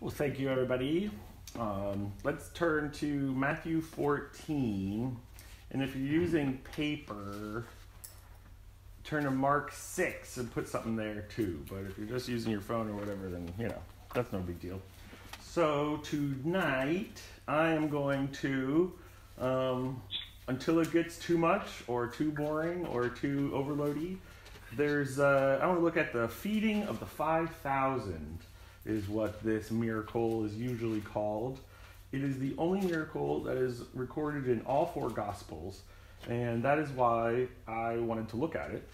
Well, thank you, everybody. Let's turn to Matthew 14. And if you're using paper, turn to Mark 6 and put something there too. But if you're just using your phone or whatever, then, that's no big deal. So tonight, I am going to, until it gets too much or too boring or too overloady, I want to look at the feeding of the 5,000. Is what this miracle is usually called. It is the only miracle that is recorded in all four Gospels, and that is why I wanted to look at it.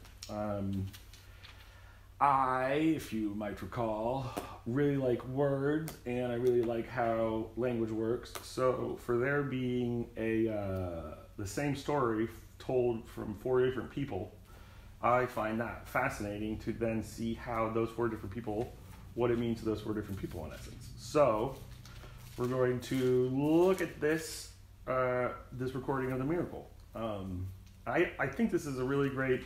If you might recall, really like words, and I really like how language works. So for there being the same story told from four different people, I find that fascinating to then see how those four different people, what it means to those four different people in essence. So we're going to look at this recording of the miracle. I think this is a really great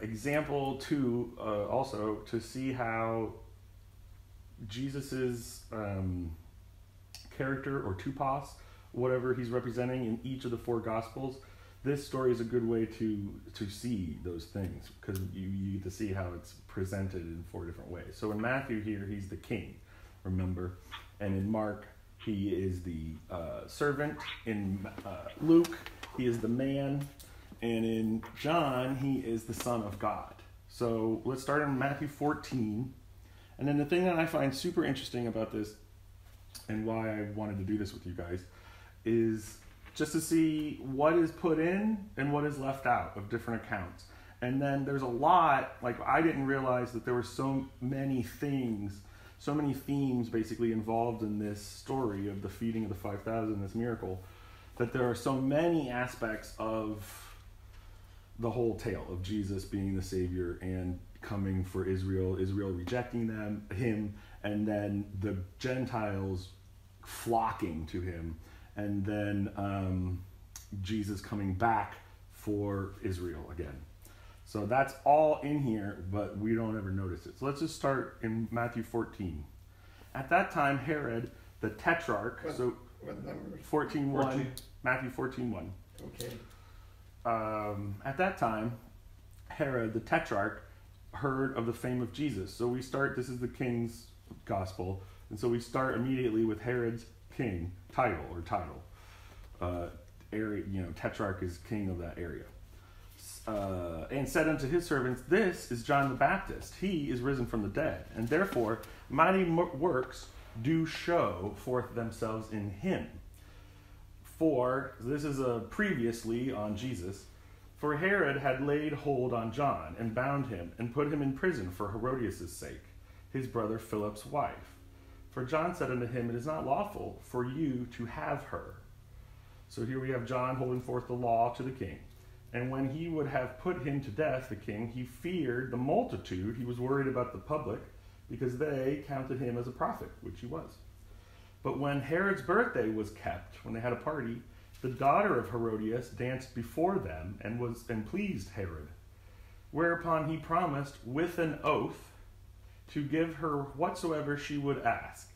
example to also to see how Jesus's character or tupos, whatever he's representing in each of the four Gospels. This story is a good way to see those things because you get to see how it's presented in four different ways. So in Matthew here, he's the king, remember? And in Mark, he is the servant. In Luke, he is the man. And in John, he is the Son of God. So let's start in Matthew 14. And then the thing that I find super interesting about this and why I wanted to do this with you guys is just to see what is put in and what is left out of different accounts. And then there's a lot, like I didn't realize that there were so many things, so many themes basically involved in this story of the feeding of the 5,000, this miracle, that there are so many aspects of the whole tale of Jesus being the Savior and coming for Israel rejecting him, and then the Gentiles flocking to him, and then Jesus coming back for Israel again. So that's all in here, but we don't ever notice it. So let's just start in Matthew 14. At that time, Herod, the tetrarch, what number? 14:1, Matthew 14:1. Okay. At that time, Herod, the tetrarch, heard of the fame of Jesus. So we start, this is the king's gospel, and so we start immediately with Herod's king title. Tetrarch is king of that area. And said unto his servants, this is John the Baptist. He is risen from the dead, and therefore mighty works do show forth themselves in him. For, this is previously on Jesus, for Herod had laid hold on John, and bound him, and put him in prison for Herodias' sake, his brother Philip's wife. For John said unto him, it is not lawful for you to have her. So here we have John holding forth the law to the king. And when he would have put him to death, the king, he feared the multitude. He was worried about the public because they counted him as a prophet, which he was. But when Herod's birthday was kept, when they had a party, the daughter of Herodias danced before them and pleased Herod. Whereupon he promised with an oath to give her whatsoever she would ask.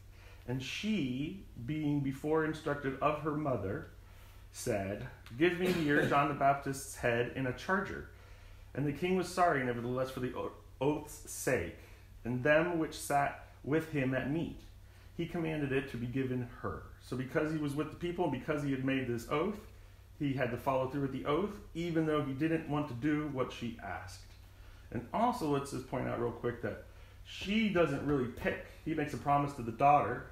And she, being before instructed of her mother, said, give me here John the Baptist's head in a charger. And the king was sorry, nevertheless, for the oath's sake, and them which sat with him at meat. He commanded it to be given her. So because he was with the people, and because he had made this oath, he had to follow through with the oath, even though he didn't want to do what she asked. And also, let's just point out real quick that she doesn't really pick. He makes a promise to the daughter.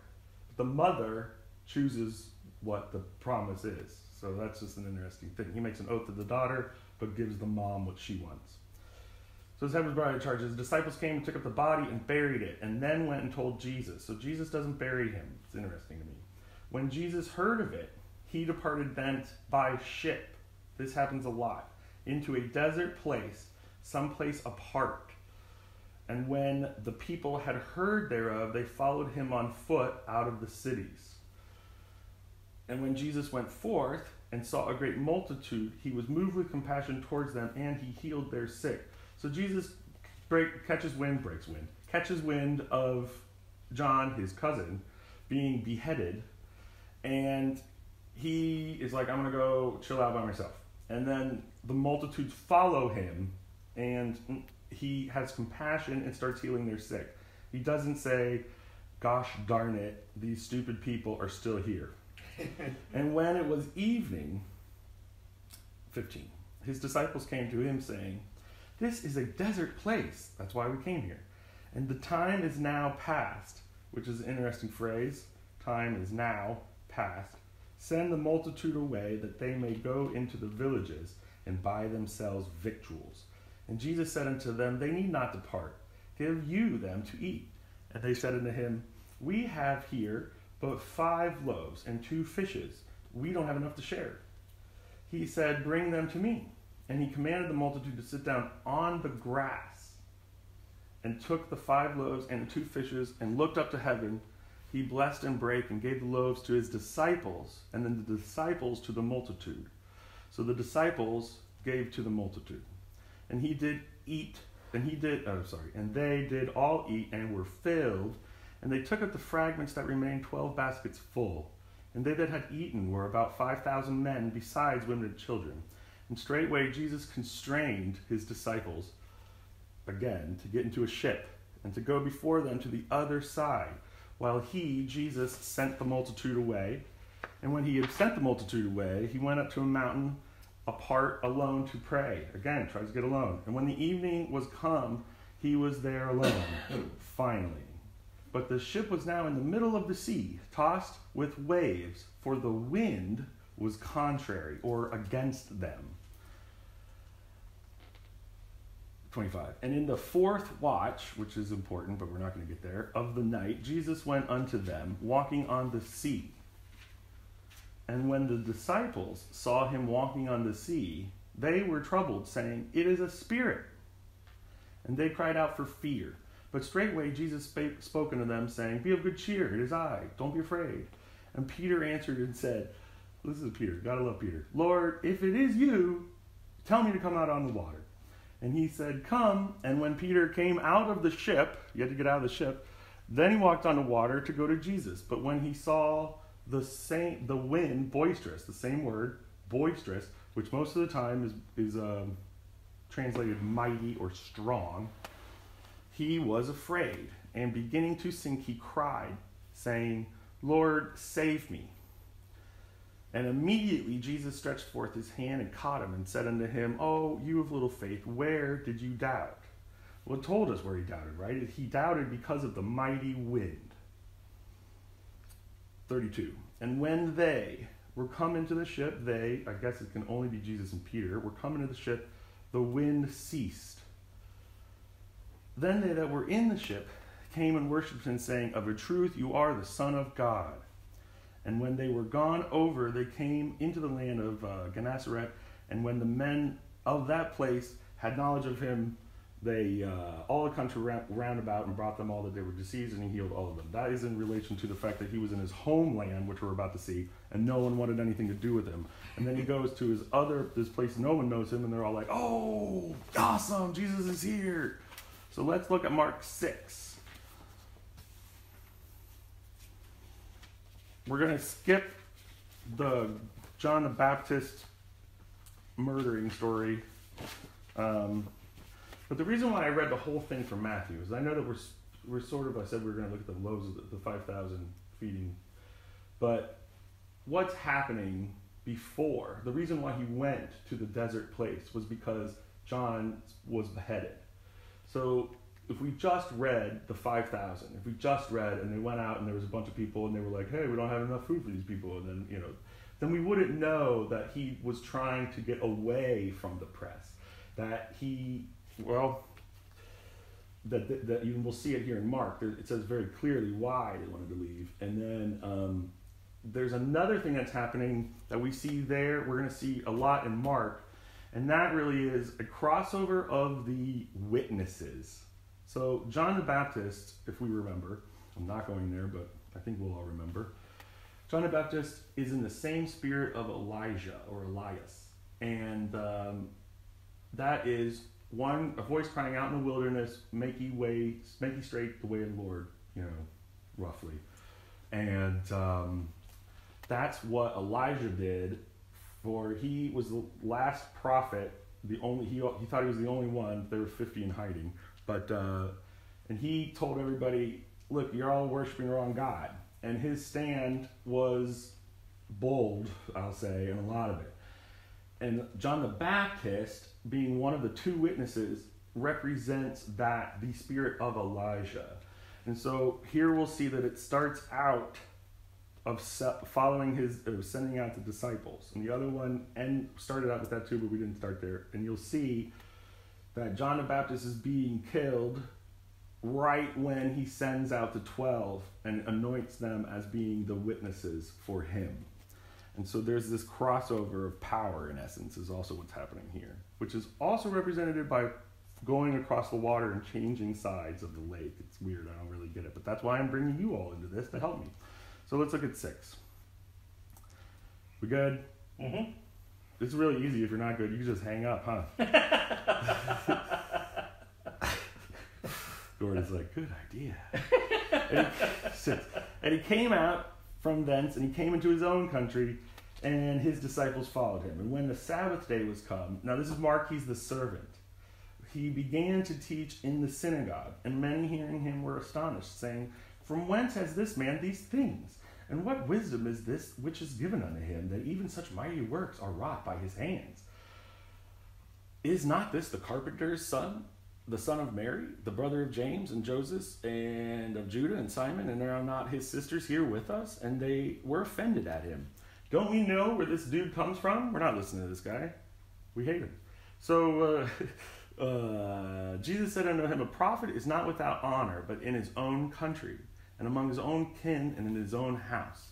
The mother chooses what the promise is. So that's just an interesting thing. He makes an oath to the daughter, but gives the mom what she wants. So his head was brought in charge. His disciples came and took up the body and buried it, and then went and told Jesus. So Jesus doesn't bury him. It's interesting to me. When Jesus heard of it, he departed thence by ship. This happens a lot. Into a desert place, someplace apart. And when the people had heard thereof, they followed him on foot out of the cities. And when Jesus went forth and saw a great multitude, he was moved with compassion towards them, and he healed their sick. So Jesus catches wind of John, his cousin, being beheaded, and he is like, I'm going to go chill out by myself. And then the multitudes follow him, and he has compassion and starts healing their sick. He doesn't say, gosh darn it, these stupid people are still here. And when it was evening, 15, his disciples came to him saying, this is a desert place. That's why we came here. And the time is now past, which is an interesting phrase. Time is now past. Send the multitude away that they may go into the villages and buy themselves victuals. And Jesus said unto them, they need not depart. Give you them to eat. And they said unto him, we have here but 5 loaves and 2 fishes. We don't have enough to share. He said, bring them to me. And he commanded the multitude to sit down on the grass, and took the 5 loaves and the 2 fishes, and looked up to heaven. He blessed and brake, and gave the loaves to his disciples, and then the disciples to the multitude. So the disciples gave to the multitude. And he did eat, and they did all eat, and were filled. And they took up the fragments that remained, 12 baskets full. And they that had eaten were about 5,000 men, besides women and children. And straightway Jesus constrained his disciples again to get into a ship, and to go before them to the other side, while he, Jesus, sent the multitude away. And when he had sent the multitude away, he went up to a mountain apart alone to pray. Again, tries to get alone. And when the evening was come, he was there alone, finally. But the ship was now in the middle of the sea, tossed with waves, for the wind was contrary, or against them. 25. And in the 4th watch, which is important, but we're not going to get there, of the night, Jesus went unto them, walking on the sea. And when the disciples saw him walking on the sea, they were troubled, saying, it is a spirit. And they cried out for fear. But straightway Jesus spoke unto them, saying, be of good cheer, it is I, don't be afraid. And Peter answered and said, this is Peter, gotta love Peter, Lord, if it is you, tell me to come out on the water. And he said, come. And when Peter came out of the ship, you had to get out of the ship, then he walked on the water to go to Jesus. But when he saw the wind boisterous, the same word, boisterous, which most of the time is translated mighty or strong, he was afraid, and beginning to sink, he cried, saying, Lord, save me. And immediately Jesus stretched forth his hand and caught him, and said unto him, oh, you of little faith, where did you doubt? Well, it told us where he doubted, right? He doubted because of the mighty wind. 32. And when they were come into the ship, they, I guess it can only be Jesus and Peter, were come into the ship, the wind ceased. Then they that were in the ship came and worshipped him, saying, of a truth you are the Son of God. And when they were gone over, they came into the land of Gennesaret. And when the men of that place had knowledge of him, they all the country round about, and brought them all that they were diseased, and he healed all of them. That is in relation to the fact that he was in his homeland, which we're about to see, and no one wanted anything to do with him. And then he goes to this place no one knows him, and they're all like, oh, awesome, Jesus is here. So let's look at Mark 6. We're going to skip the John the Baptist murdering story. But the reason why I read the whole thing from Matthew is I know that we're sort of, I said we were going to look at the loaves of the 5,000 feeding. But what's happening before, the reason why he went to the desert place was because John was beheaded. So if we just read the 5,000, if we just read and they went out and there was a bunch of people and they were like, hey, we don't have enough food for these people, and then, then we wouldn't know that he was trying to get away from the press. That he, that even we'll see it here in Mark. It says very clearly why they wanted to leave. And then there's another thing that's happening that we see there. We're going to see a lot in Mark. And that really is a crossover of the witnesses. So John the Baptist, if we remember, I'm not going there, but I think we'll all remember. John the Baptist is in the same spirit of Elijah or Elias. And that is a voice crying out in the wilderness, make ye straight the way of the Lord, roughly. And that's what Elijah did, for he was the last prophet, he thought he was the only one. There were 50 in hiding. But and he told everybody, look, you're all worshiping the wrong God. And his stand was bold, I'll say, in a lot of it. And John the Baptist, being one of the two witnesses, represents the spirit of Elijah. And so here we'll see that it starts out of following sending out the disciples. And the other one started out with that too, but we didn't start there. And you'll see that John the Baptist is being killed right when he sends out the 12 and anoints them as being the witnesses for him. And so there's this crossover of power, in essence, is also what's happening here, which is also represented by going across the water and changing sides of the lake. It's weird, I don't really get it, but that's why I'm bringing you all into this, to help me. So let's look at 6. We good? Mm-hmm. It's really easy. If you're not good, you can just hang up, huh? Gordon's like, good idea. And he came out from thence, and he came into his own country, and his disciples followed him. And when the Sabbath day was come, now this is Mark, he's the servant, he began to teach in the synagogue, and many hearing him were astonished, saying, from whence has this man these things? And what wisdom is this which is given unto him, that even such mighty works are wrought by his hands? Is not this the carpenter's son, the son of Mary, the brother of James and Joseph, and of Judah and Simon? And are not his sisters here with us? And they were offended at him. Don't we know where this dude comes from? We're not listening to this guy. We hate him. So Jesus said unto him, a prophet is not without honor, but in his own country, and among his own kin, and in his own house.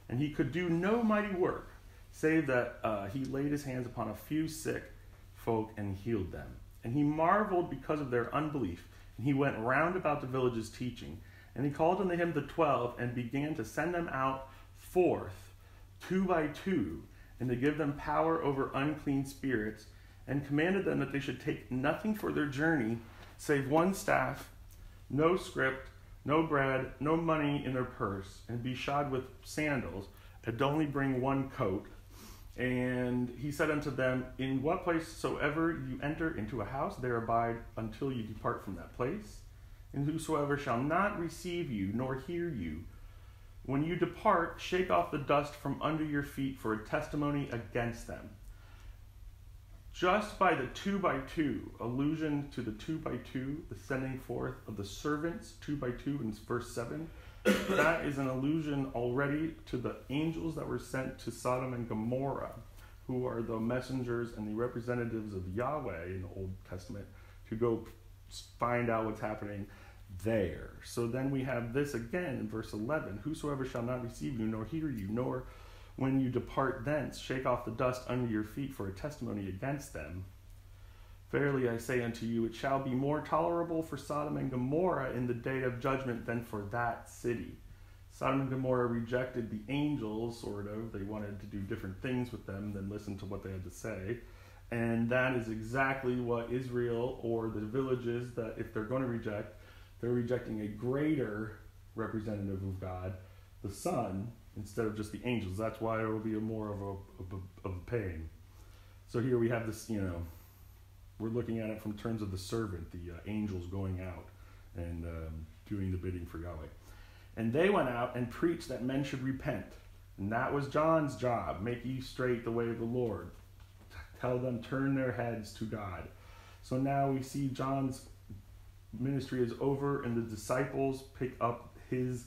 And he could do no mighty work, save that he laid his hands upon a few sick folk and healed them. And he marveled because of their unbelief. And he went round about the villages teaching. And he called unto him the 12, and began to send them out forth, 2 by 2, and to give them power over unclean spirits, and commanded them that they should take nothing for their journey, save one staff, no scrip, no bread, no money in their purse, and be shod with sandals, and only bring one coat. And he said unto them, in what place soever you enter into a house, there abide until you depart from that place. And whosoever shall not receive you, nor hear you, when you depart, shake off the dust from under your feet for a testimony against them. Just by the 2 by 2, allusion to the 2 by 2, the sending forth of the servants, 2 by 2 in verse 7, that is an allusion already to the angels that were sent to Sodom and Gomorrah, who are the messengers and the representatives of Yahweh in the Old Testament, to go find out what's happening there. So then we have this again in verse 11, whosoever shall not receive you, nor hear you, nor when you depart thence, shake off the dust under your feet for a testimony against them. Verily I say unto you, it shall be more tolerable for Sodom and Gomorrah in the day of judgment than for that city. Sodom and Gomorrah rejected the angels, sort of. They wanted to do different things with them than listen to what they had to say. And that is exactly what Israel, or the villages, that if they're going to reject, they're rejecting a greater representative of God, the Son, instead of just the angels. That's why it will be more of a pain. So here we have this, we're looking at it from terms of the servant, the angels going out and doing the bidding for Yahweh. And they went out and preached that men should repent. And that was John's job. Make ye straight the way of the Lord. Tell them, turn their heads to God. So now we see John's ministry is over, and the disciples pick up his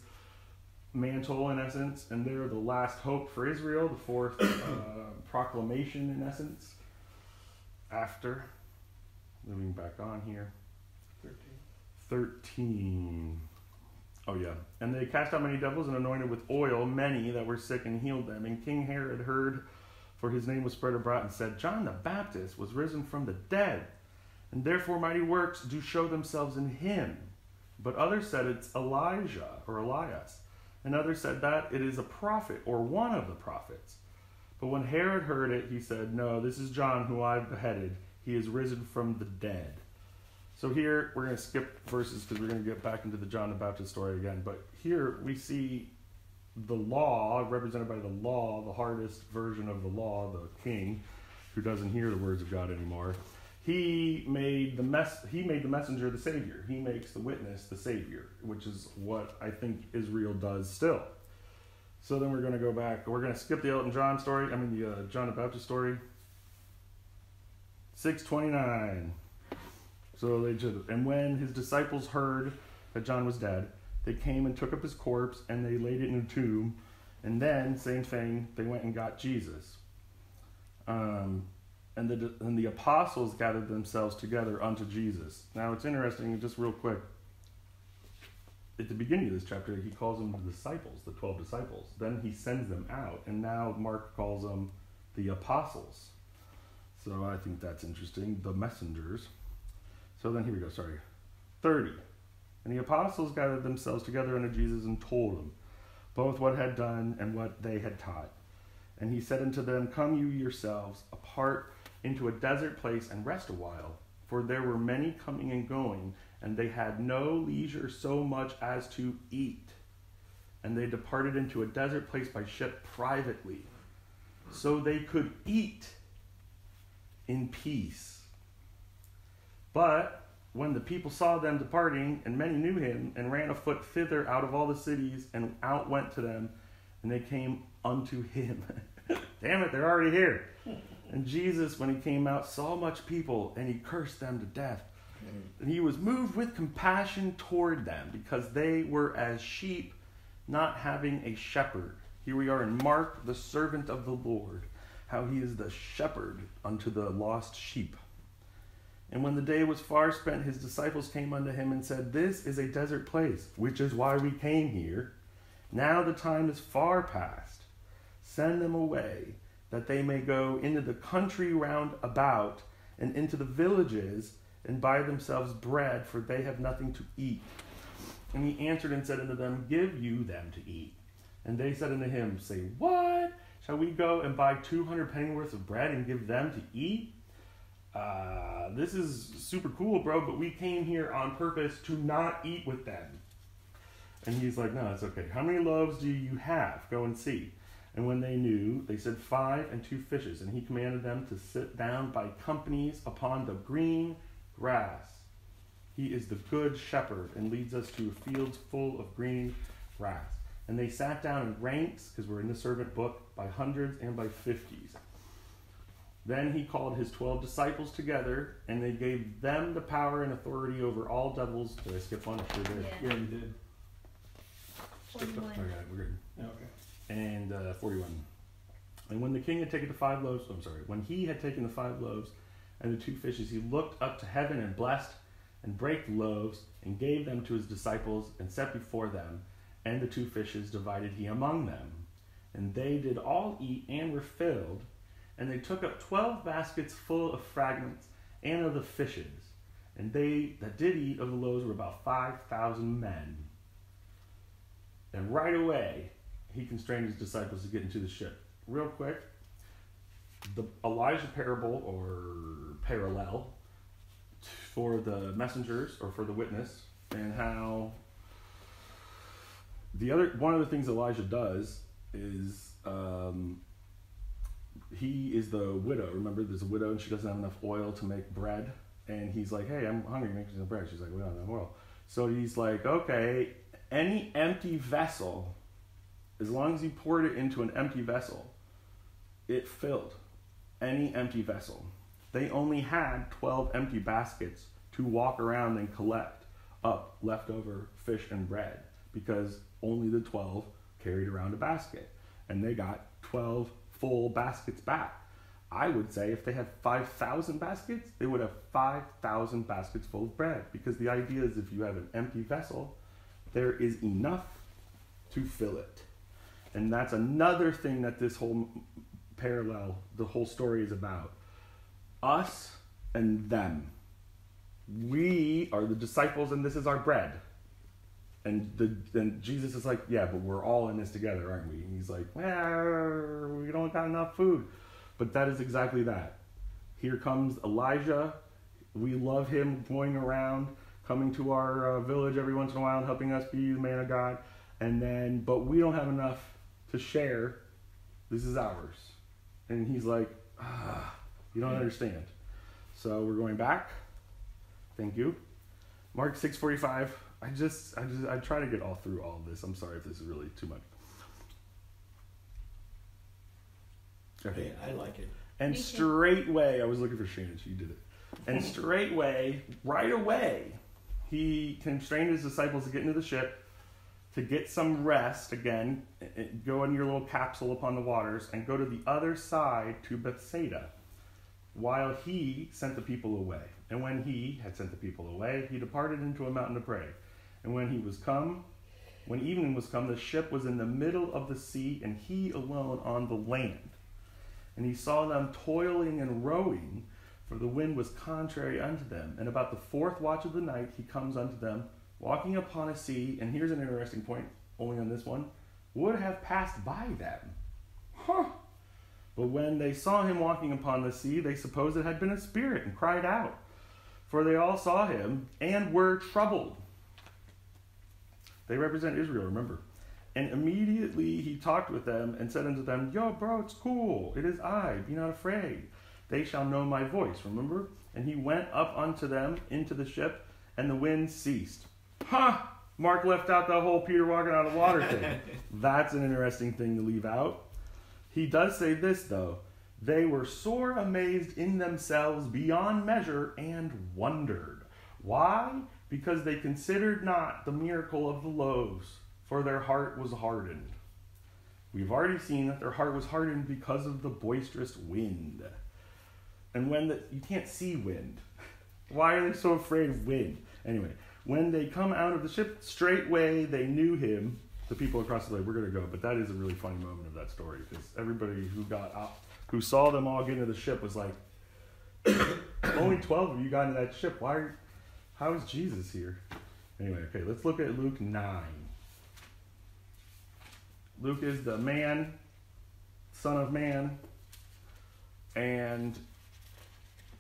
mantle, in essence, and they're the last hope for Israel, the fourth proclamation, in essence. After, moving back on here, 13. Oh yeah. And they cast out many devils and anointed with oil many that were sick and healed them. And King Herod heard, for his name was spread abroad, and said, John the Baptist was risen from the dead, and therefore mighty works do show themselves in him. But others said it's Elijah or Elias. And others said that it is a prophet or one of the prophets. But when Herod heard it, he said, no, this is John who I've beheaded. He is risen from the dead. So here, we're going to skip verses because we're going to get back into the John the Baptist story again. But here we see the law, represented by the law, the hardest version of the law, the king, who doesn't hear the words of God anymore. He made the messenger the savior. He makes the witness the savior, which is what I think Israel does still. So then we're going to go back. We're going to skip the Elton John story. The John the Baptist story. 6:29. So and when his disciples heard that John was dead, they came and took up his corpse and they laid it in a tomb. And then, same thing, they went and got Jesus. And the apostles gathered themselves together unto Jesus. Now it's interesting, just real quick. At the beginning of this chapter, he calls them the disciples, the 12 disciples. Then he sends them out, and now Mark calls them the apostles. So I think that's interesting, the messengers. So then here we go, 30. And the apostles gathered themselves together unto Jesus and told him both what had done and what they had taught. And he said unto them, Come you yourselves apart into a desert place and rest a while. For there were many coming and going, and they had no leisure so much as to eat. And they departed into a desert place by ship privately, so they could eat in peace. But when the people saw them departing, and many knew him, and ran afoot thither out of all the cities, and out went to them, and they came unto him. Damn it, they're already here. And Jesus, when he came out, saw much people, and he cursed them to death. And he was moved with compassion toward them, because they were as sheep not having a shepherd. Here we are in Mark, the servant of the Lord, how he is the shepherd unto the lost sheep. And when the day was far spent, his disciples came unto him and said, This is a desert place, which is why we came here. Now the time is far past. Send them away, that they may go into the country round about, and into the villages, and buy themselves bread, for they have nothing to eat. And he answered and said unto them, Give you them to eat. And they said unto him, Say, what? Shall we go and buy 200 pennyworths of bread and give them to eat? This is super cool, bro, but we came here on purpose to not eat with them. And he's like, No, it's okay. How many loaves do you have? Go and see. And when they knew, they said 5 and 2 fishes. And he commanded them to sit down by companies upon the green grass. He is the good shepherd and leads us to fields full of green grass. And they sat down in ranks, because we're in the servant book, by hundreds and by 50s. Then he called his 12 disciples together, and they gave them the power and authority over all devils. Did I skip one? I sure did. Yeah, you did. Skipped up. Okay, we're good. Okay. And 41. And when the king had taken when he had taken the 5 loaves and the 2 fishes, he looked up to heaven and blessed and brake the loaves and gave them to his disciples and set before them, and the 2 fishes divided he among them. And they did all eat and were filled, and they took up 12 baskets full of fragments and of the fishes. And they that did eat of the loaves were about 5,000 men. And right away, he constrained his disciples to get into the ship. Real quick, the Elijah parable or parallel for the messengers or for the witness, and how one of the things Elijah does is he is the widow. Remember, there's a widow and she doesn't have enough oil to make bread, and he's like, "Hey, I'm hungry, make some bread." She's like, "We don't have enough oil." So he's like, "Okay, any empty vessel, as long as you poured it into an empty vessel, it filled. Any empty vessel." They only had 12 empty baskets to walk around and collect up leftover fish and bread, because only the 12 carried around a basket, and they got 12 full baskets back. I would say if they had 5,000 baskets, they would have 5,000 baskets full of bread, because the idea is if you have an empty vessel, there is enough to fill it. And that's another thing that this whole parallel, the whole story is about. Us and them. We are the disciples and this is our bread. And Jesus is like, yeah, but we're all in this together, aren't we? And he's like, well, we don't got enough food. But that is exactly that. Here comes Elijah. We love him going around, coming to our village every once in a while and helping us be the man of God. But we don't have enough to share. This is ours. And he's like, you don't understand. So we're going back. Thank you. Mark 6:45. I try to get all through all of this. I'm sorry if this is really too much. Okay, I like it. And straightway, I was looking for Shannon. She did it. And straightway, right away, he constrained his disciples to get into the ship, to get some rest again, go in your little capsule upon the waters, and go to the other side to Bethsaida, while he sent the people away. And when he had sent the people away, he departed into a mountain to pray. And when evening was come, the ship was in the middle of the sea, and he alone on the land. And he saw them toiling and rowing, for the wind was contrary unto them. And about the fourth watch of the night he comes unto them, walking upon a sea, and here's an interesting point, only on this one, would have passed by them. But when they saw him walking upon the sea, they supposed it had been a spirit, and cried out. For they all saw him, and were troubled. They represent Israel, remember. And immediately he talked with them, and said unto them, Yo, bro, it's cool. It is I. Be not afraid. They shall know my voice, remember? And he went up unto them into the ship, and the wind ceased. Mark left out the whole Peter walking on the water thing. That's an interesting thing to leave out. He does say this, though. They were sore amazed in themselves beyond measure, and wondered. Why? Because they considered not the miracle of the loaves, for their heart was hardened. We've already seen that their heart was hardened because of the boisterous wind. And you can't see wind. Why are they so afraid of wind? Anyway, when they come out of the ship, straightway they knew him. The people across the lake, we're going to go, but that is a really funny moment of that story, because everybody who saw them all get into the ship was like, only 12 of you got into that ship. How is Jesus here? Anyway, okay, let's look at Luke 9. Luke is the man, son of man, and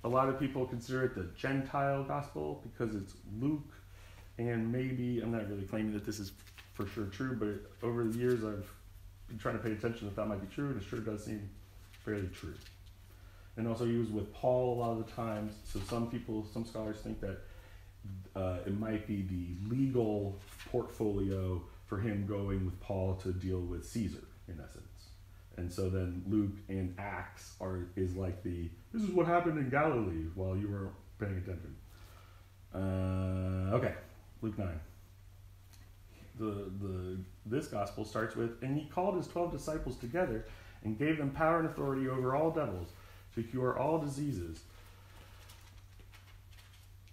a lot of people consider it the Gentile gospel because it's Luke, and maybe, I'm not really claiming that this is for sure true, but over the years I've been trying to pay attention if that might be true, and it sure does seem fairly true. And also he was with Paul a lot of the times, so some scholars think that it might be the legal portfolio for him going with Paul to deal with Caesar, in essence. And so then Luke and Acts is like this is what happened in Galilee while you were paying attention. Okay, Luke 9. This gospel starts with, and he called his 12 disciples together and gave them power and authority over all devils to cure all diseases.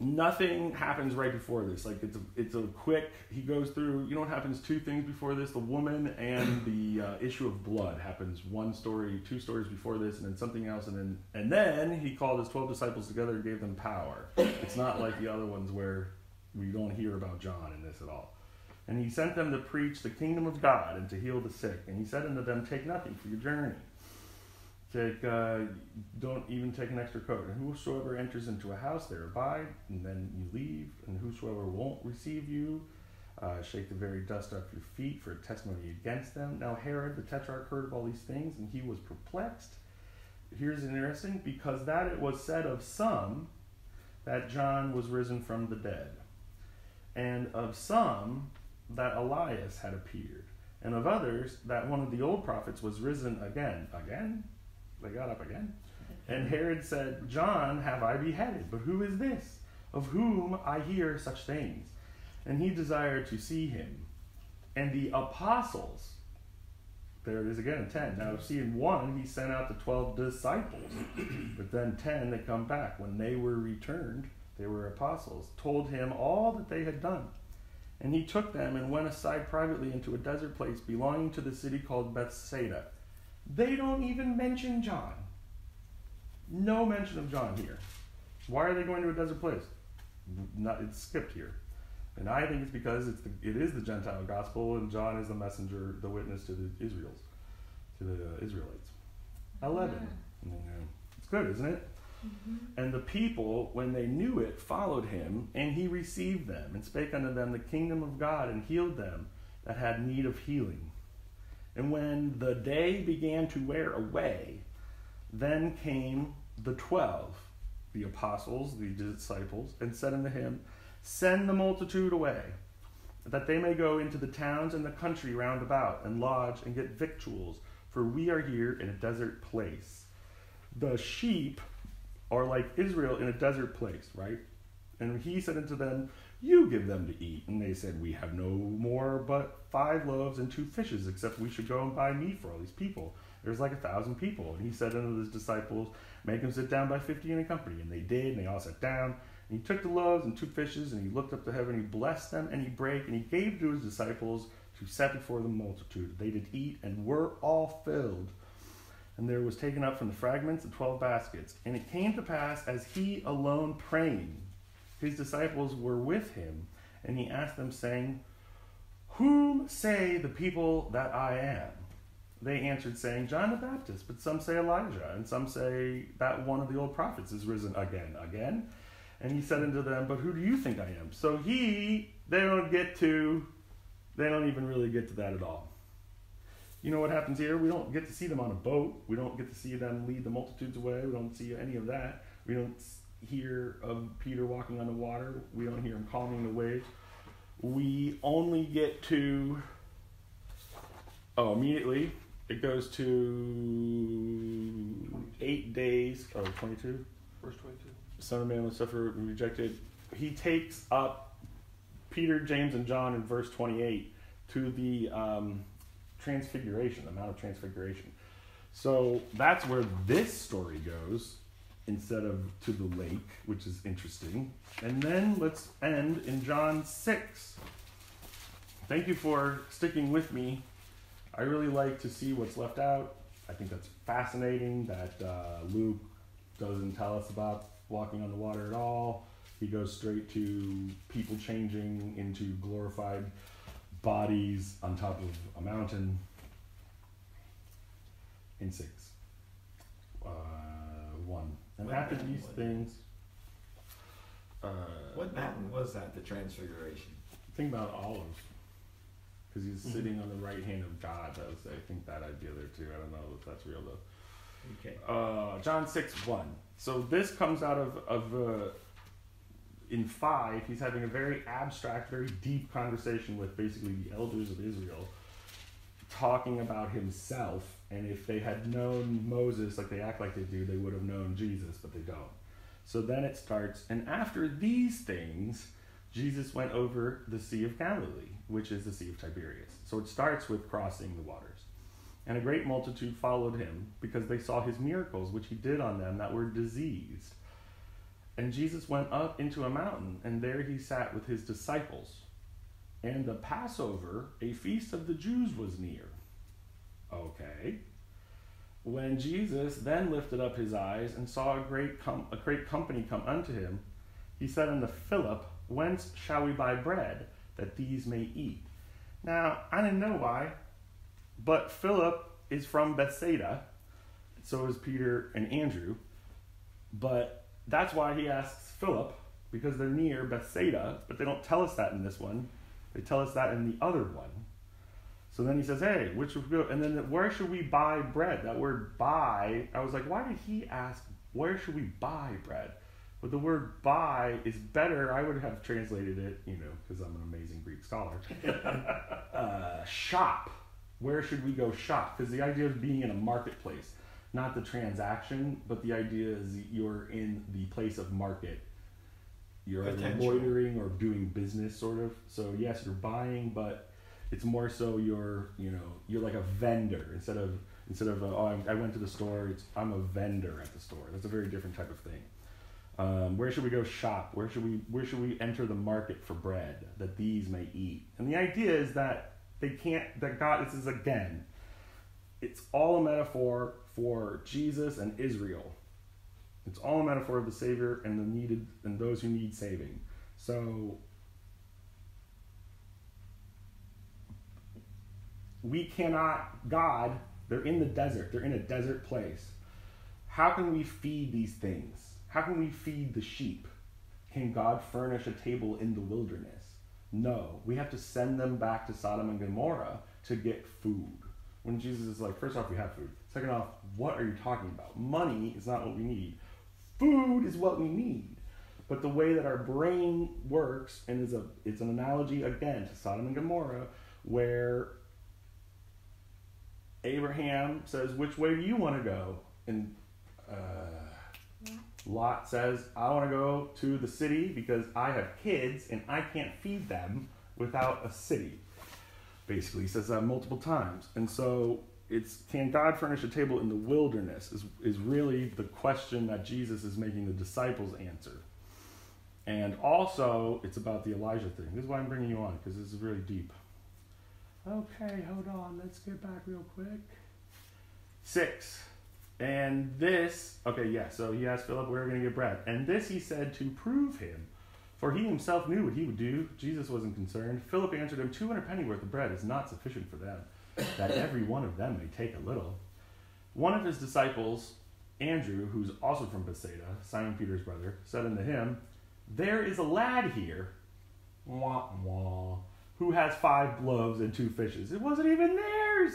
Nothing happens right before this. Like it's a quick. He goes through. You know what happens? Two things before this: the woman and the issue of blood happens. One story, two stories before this, and then something else, and then he called his 12 disciples together and gave them power. It's not like the other ones where we don't hear about John in this at all. And he sent them to preach the kingdom of God and to heal the sick. And he said unto them, Take nothing for your journey. Don't even take an extra coat. And whosoever enters into a house, there abide, and then you leave. And whosoever won't receive you, shake the very dust off your feet for a testimony against them. Now Herod the Tetrarch heard of all these things, and he was perplexed. Here's interesting, because that it was said of some that John was risen from the dead, and of some that Elias had appeared, and of others that one of the old prophets was risen again. Again? They got up again. And Herod said, John have I beheaded, but who is this, of whom I hear such things? And he desired to see him. And the apostles, there it is again, 10. Now, seeing one, he sent out the 12 disciples. But then 10, they come back. When they were returned, they were apostles, told him all that they had done. And he took them and went aside privately into a desert place belonging to the city called Bethsaida. They don't even mention John. No mention of John here. Why are they going to a desert place? It's skipped here. And I think it's because it is the Gentile gospel, and John is the messenger, the witness to the Israelites. 11. It's good, isn't it? And the people, when they knew it, followed him, and he received them, and spake unto them the kingdom of God, and healed them that had need of healing. And when the day began to wear away, then came the 12, the apostles, the disciples, and said unto him, Send the multitude away, that they may go into the towns and the country round about, and lodge and get victuals, for we are here in a desert place. The sheep are like Israel in a desert place, right? And he said unto them, You give them to eat. And they said, We have no more but 5 loaves and 2 fishes, except we should go and buy meat for all these people. There's like 1,000 people. And he said unto his disciples, Make them sit down by 50 in a company. And they did, and they all sat down. And he took the loaves and 2 fishes, and he looked up to heaven, he blessed them, and he brake, and he gave to his disciples to set before the multitude. They did eat, and were all filled. And there was taken up from the fragments 12 baskets. And it came to pass, as he alone praying, his disciples were with him, and he asked them, saying, Whom say the people that I am? They answered, saying, John the Baptist, but some say Elijah, and some say that one of the old prophets is risen again. And he said unto them, But who do you think I am? So they don't even really get to that at all. You know what happens here? We don't get to see them on a boat. We don't get to see them lead the multitudes away. We don't see any of that. We don't hear of Peter walking on the water. We don't hear him calming the waves. We only get to, immediately, it goes to 8 days, 22? Verse 22. Son of Man will suffer and rejected. He takes up Peter, James, and John in verse 28 to the transfiguration, the Mount of Transfiguration. So that's where this story goes instead of to the lake, which is interesting. And then let's end in John 6. Thank you for sticking with me. I really like to see what's left out. I think that's fascinating that Luke doesn't tell us about walking on the water at all. He goes straight to people changing into glorified bodies on top of a mountain in 6. 1. And What after mountain these was it? things, What mountain was that, the Transfiguration? think about olives, because he's sitting on the right hand of God. I think that idea there too. I don't know if that's real though. Okay. John 6:1. So this comes out of in 5, he's having a very abstract, very deep conversation with basically the elders of Israel, talking about himself. And if they had known Moses like they act like they do, they would have known Jesus, but they don't. So then it starts, and after these things, Jesus went over the Sea of Galilee, which is the Sea of Tiberias. So it starts with crossing the waters. And a great multitude followed him, because they saw his miracles, which he did on them that were diseased. And Jesus went up into a mountain, and there he sat with his disciples. And the Passover, a feast of the Jews, was near. Okay. When Jesus then lifted up his eyes and saw a great company come unto him, he said unto Philip, Whence shall we buy bread, that these may eat? Now, I didn't know why, but Philip is from Bethsaida, so is Peter and Andrew, but that's why he asks Philip, because they're near Bethsaida, but they don't tell us that in this one. They tell us that in the other one. So then he says, hey, which would go? And then where should we buy bread? That word buy, I was like, why did he ask, where should we buy bread? But the word buy is better. I would have translated it, because I'm an amazing Greek scholar. Shop. Where should we go shop? Because the idea of being in a marketplace, not the transaction, but the idea is you're in the place of market. You're loitering or doing business, sort of. So yes, you're buying, but it's more so you're like a vendor instead of I went to the store. I'm a vendor at the store. That's a very different type of thing. Where should we go shop? Where should we enter the market for bread that these may eat? And the idea is that God, this is again, it's all a metaphor for Jesus and Israel. It's all a metaphor of the Savior and the needed and those who need saving. So we cannot, God, they're in the desert. They're in a desert place. how can we feed these things? How can we feed the sheep? Can God furnish a table in the wilderness? No. We have to send them back to Sodom and Gomorrah to get food. When Jesus is like, first off, we have food. Second off, what are you talking about? Money is not what we need. Food is what we need. But the way that our brain works, and it's an analogy, again, to Sodom and Gomorrah, where Abraham says, which way do you want to go? And Lot says, I want to go to the city because I have kids and I can't feed them without a city. Basically, he says that multiple times. And so can God furnish a table in the wilderness is really the question that Jesus is making the disciples answer. And also, it's about the Elijah thing. This is why I'm bringing you on, because this is really deep. Okay, hold on. Let's get back real quick. 6. And this, so he asked Philip, where are we going to get bread? And this he said to prove him, for he himself knew what he would do. Jesus wasn't concerned. Philip answered him, 200 penny worth of bread is not sufficient for them, that every one of them may take a little. One of his disciples, Andrew, who's also from Bethsaida, Simon Peter's brother, said unto him, there is a lad here, wah, wah, who has 5 loaves and 2 fishes. It wasn't even theirs.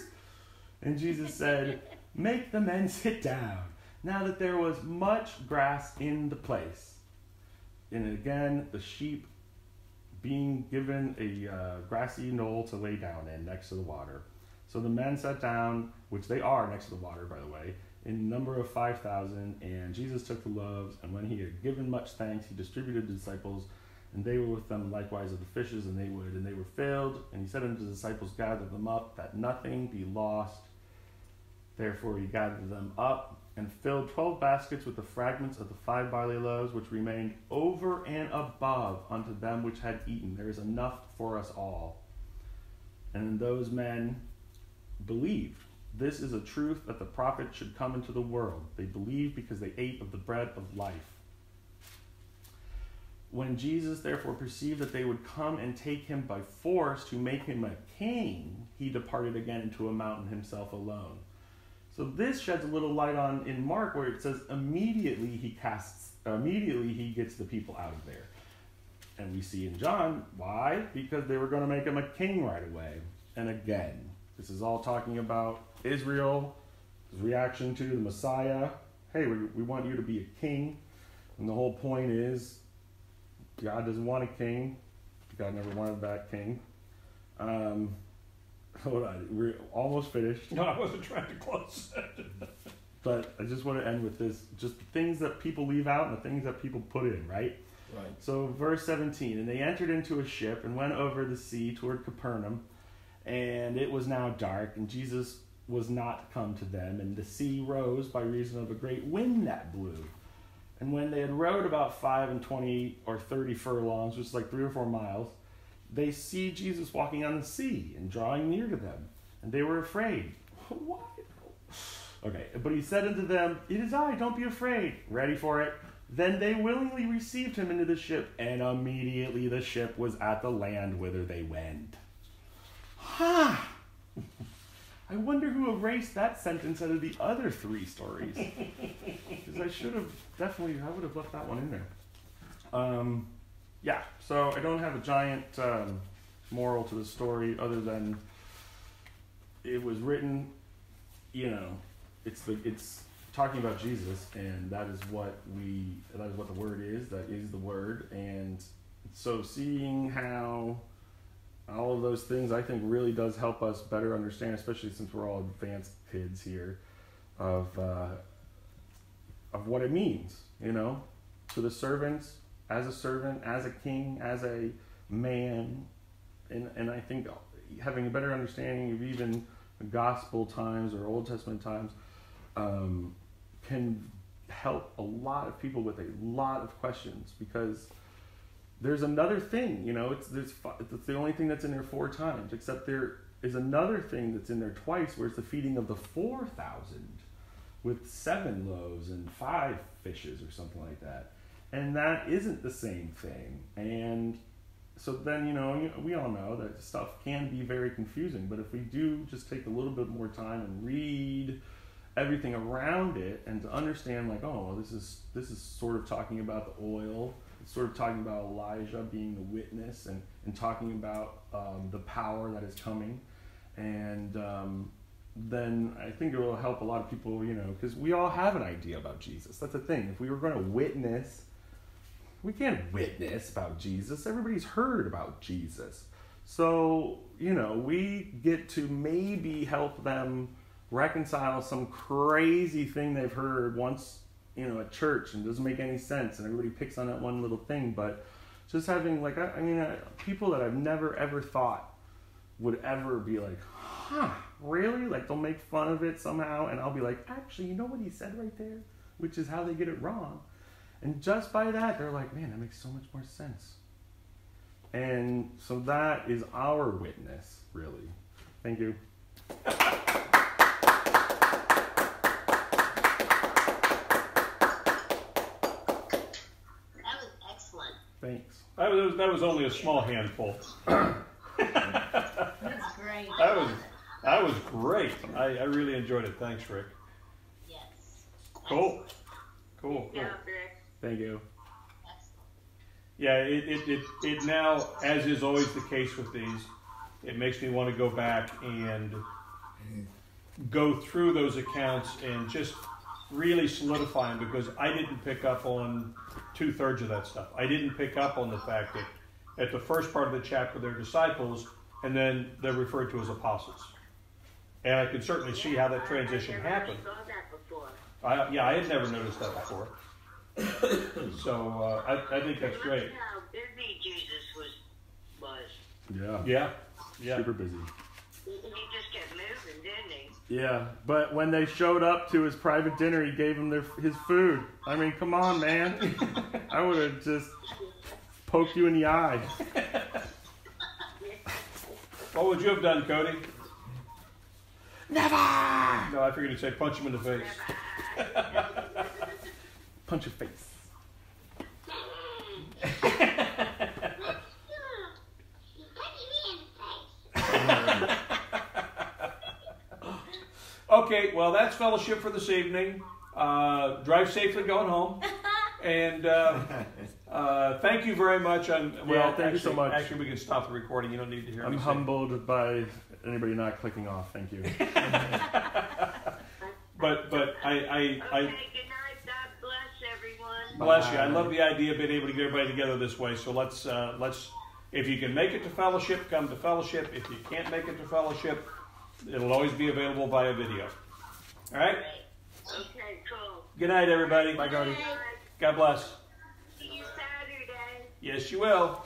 And Jesus said, make the men sit down, now that there was much grass in the place. And again, the sheep being given a grassy knoll to lay down in next to the water. So the men sat down, which they are next to the water, by the way, in number of 5,000. And Jesus took the loaves, and when he had given much thanks, he distributed the disciples, and they were with them likewise of the fishes, and they were filled. And he said unto the disciples, gather them up, that nothing be lost. Therefore he gathered them up, and filled 12 baskets with the fragments of the 5 barley loaves, which remained over and above unto them which had eaten. There is enough for us all. And those men believed. This is a truth that the prophet should come into the world. They believed because they ate of the bread of life. When Jesus therefore perceived that they would come and take him by force to make him a king, he departed again into a mountain himself alone. So this sheds a little light on in Mark, where it says immediately he gets the people out of there. And we see in John, why? Because they were going to make him a king right away. And again, this is all talking about Israel's reaction to the Messiah. Hey, we want you to be a king. And the whole point is, God doesn't want a king. God never wanted that king. Hold on, we're almost finished. No, I wasn't trying to close it. But I just want to end with this, just the things that people leave out and the things that people put in, right? Right. So verse 17, and they entered into a ship and went over the sea toward Capernaum, and it was now dark, and Jesus was not come to them, and the sea rose by reason of a great wind that blew. And when they had rowed about 25 or 30 furlongs, which is like 3 or 4 miles, they see Jesus walking on the sea and drawing near to them. And they were afraid. What? Okay, but he said unto them, it is I, don't be afraid. Ready for it? Then they willingly received him into the ship, and immediately the ship was at the land whither they went. Ha! I wonder who erased that sentence out of the other 3 stories. Because I would have left that one in there. Yeah, so I don't have a giant moral to the story other than it was written, it's talking about Jesus, and that is what the word is. That is the word. And so seeing how all of those things, I think, really does help us better understand, especially since we're all advanced kids here, of what it means, to the servants, as a servant, as a king, as a man. And I think having a better understanding of even gospel times or Old Testament times can help a lot of people with a lot of questions, because there's another thing, it's the only thing that's in there 4 times, except there is another thing that's in there twice, where it's the feeding of the 4,000 with 7 loaves and 5 fishes or something like that. And that isn't the same thing. And so then, we all know that stuff can be very confusing, but if we do just take a little bit more time and read everything around it, and to understand like, oh, well, this is sort of talking about the oil. It's sort of talking about Elijah being the witness, and talking about the power that is coming. And then I think it will help a lot of people, because we all have an idea about Jesus. That's the thing. If we were going to witness, we can't witness about Jesus. Everybody's heard about Jesus. So, we get to maybe help them reconcile some crazy thing they've heard once, at church, and doesn't make any sense, and everybody picks on that one little thing. But just having, like, people that I've never ever thought would ever be like, huh, really? Like, they'll make fun of it somehow, and I'll be like, actually, you know what he said right there? Which is how they get it wrong. And just by that, they're like, man, that makes so much more sense. And so that is our witness, really. Thank you. That was excellent. Thanks. That was only a small handful. That's great. That was great. I really enjoyed it. Thanks, Rick. Yes. Cool. Cool. Yeah, Rick. Thank you. Excellent. Yeah, it now, as is always the case with these, it makes me want to go back and go through those accounts and just really solidify them, because I didn't pick up on 2/3 of that stuff. I didn't pick up on the fact that at the first part of the chapter they're disciples, and then they're referred to as apostles. And I can certainly see how that transition happened. I saw that before. I had never noticed that before. So I think that's great. Look at how busy Jesus was. Yeah. Yeah. Super busy. He just kept moving, didn't he? Yeah, but when they showed up to his private dinner, he gave them his food. I mean, come on, man. I would have just poked you in the eye. What would you have done, Cody? Never! No, I figured you'd say punch him in the face. Punch your face. Okay, well, that's fellowship for this evening. Drive safely going home. And thank you very much. Thank you so much. Actually, we can stop the recording. You don't need to hear me I'm say. humbled by anybody not clicking off. Thank you. But Okay, good night. God bless everyone. bless you. I love the idea of being able to get everybody together this way. So let's if you can make it to fellowship, come to fellowship. If you can't make it to fellowship, it'll always be available via video. All right. Okay, cool. Good night, everybody. Bye, Cody. God bless. See you Saturday. Yes, you will.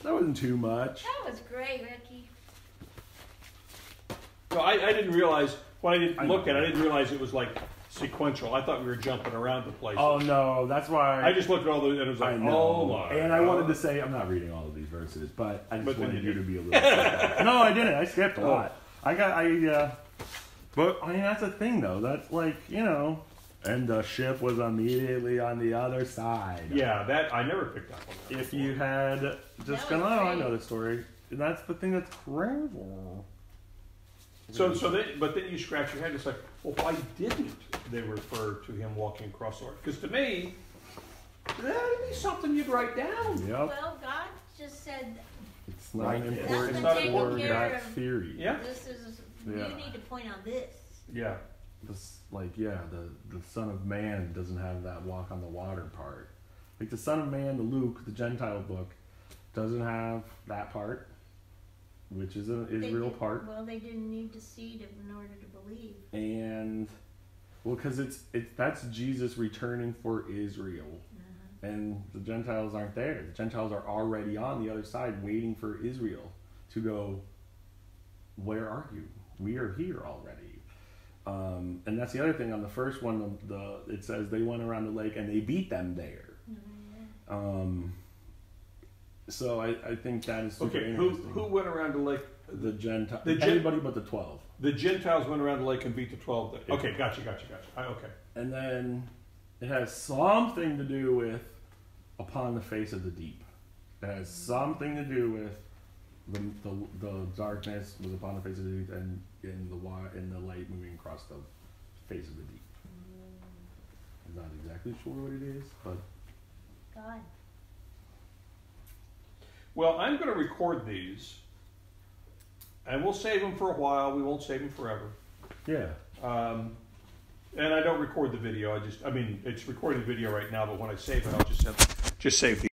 That wasn't too much. That was great, Ricky. No, I didn't realize, when I didn't look know. at it, I didn't realize it was like sequential. I thought we were jumping around the place. Oh, no, that's why. I just looked at all those and it was like, I know. oh my. And I wanted to say, I'm not reading all of these verses, but I just But then wanted you you did. to be a little. No, I didn't. I skipped a lot. But I mean, that's the thing, though. That's like, and the ship was immediately on the other side. Yeah, that, I never picked up on that. If you had just That gone, was oh, I great. know the story. And that's the thing that's crazy. But then you scratch your head. It's like, well, why didn't they refer to him walking across the water? Because to me, that'd be something you'd write down. Yep. Well, God just said It's not Right. important That's been for taken care that of. theory. Yeah. this is, Yeah. you need to point on this. Yeah. This, the Son of Man doesn't have that walk on the water part. Like the Son of Man, the Luke, the Gentile book, doesn't have that part, which is an They Israel did- part. Well, they didn't need to see it in order to believe. And well, because that's Jesus returning for Israel, and the Gentiles aren't there. The Gentiles are already on the other side, waiting for Israel to go. Where are you? We are here already. And that's the other thing. On the first one, it says they went around the lake and they beat them there. So I think that is super Okay, interesting. who went around the lake? The Gentile, The Gen- anybody but the 12. The Gentiles went around the lake and beat the 12. Okay, gotcha. Okay. And then it has something to do with upon the face of the deep. It has something to do with the darkness was upon the face of the deep, and in the light moving across the face of the deep. I'm not exactly sure what it is, but God. Well, I'm going to record these, and we'll save them for a while. We won't save them forever. yeah. And I don't record the video. It's recording the video right now, but when I save it, I'll just save the